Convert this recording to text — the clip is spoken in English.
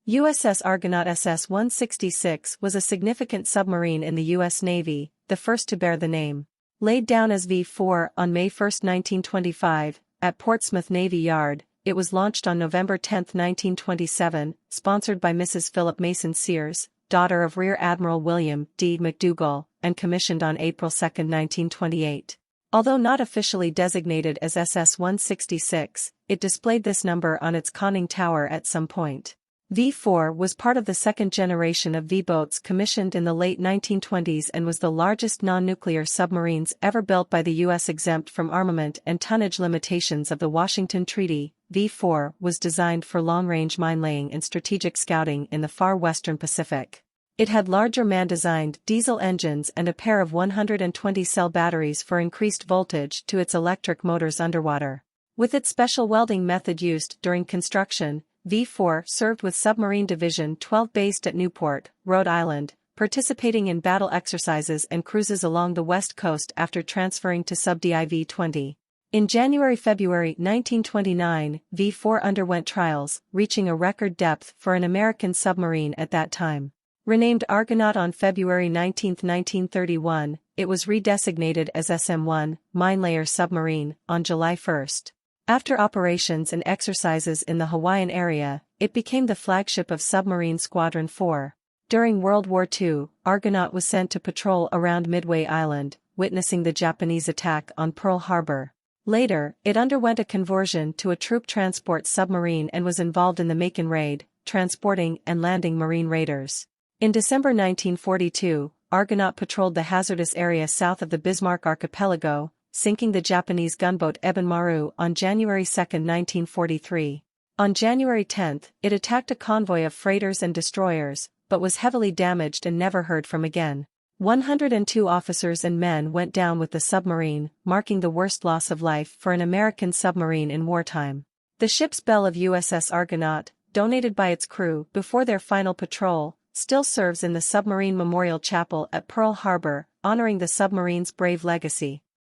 USS Argonaut SS-166 was a significant submarine in the U.S. Navy, the first to bear the name. Laid down as V4 on May 1, 1925, at Portsmouth Navy Yard, it was launched on November 10, 1927, sponsored by Mrs. Philip Mason Sears, daughter of Rear Admiral William D. McDougall, and commissioned on April 2, 1928. Although not officially designated as SS-166, it displayed this number on its conning tower at some point. V4 was part of the second generation of V-boats commissioned in the late 1920s and was the largest non-nuclear submarines ever built by the U.S. Exempt from armament and tonnage limitations of the Washington Treaty. V4 was designed for long-range minelaying and strategic scouting in the far western Pacific. It had larger man-designed diesel engines and a pair of 120-cell batteries for increased voltage to its electric motors underwater. With its special welding method used during construction, V4 served with Submarine Division 12 based at Newport, Rhode Island, participating in battle exercises and cruises along the west coast after transferring to Sub-Div 20. In January-February 1929, V4 underwent trials, reaching a record depth for an American submarine at that time. Renamed Argonaut on February 19, 1931, it was redesignated as SM-1, Minelayer Submarine, on July 1. After operations and exercises in the Hawaiian area, it became the flagship of Submarine Squadron 4. During World War II, Argonaut was sent to patrol around Midway Island, witnessing the Japanese attack on Pearl Harbor. Later, it underwent a conversion to a troop transport submarine and was involved in the Macon Raid, transporting and landing Marine raiders. In December 1942, Argonaut patrolled the hazardous area south of the Bismarck Archipelago, sinking the Japanese gunboat Eben Maru on January 2, 1943. On January 10, it attacked a convoy of freighters and destroyers, but was heavily damaged and never heard from again. 102 officers and men went down with the submarine, marking the worst loss of life for an American submarine in wartime. The ship's bell of USS Argonaut, donated by its crew before their final patrol, still serves in the Submarine Memorial Chapel at Pearl Harbor, honoring the submarine's brave legacy.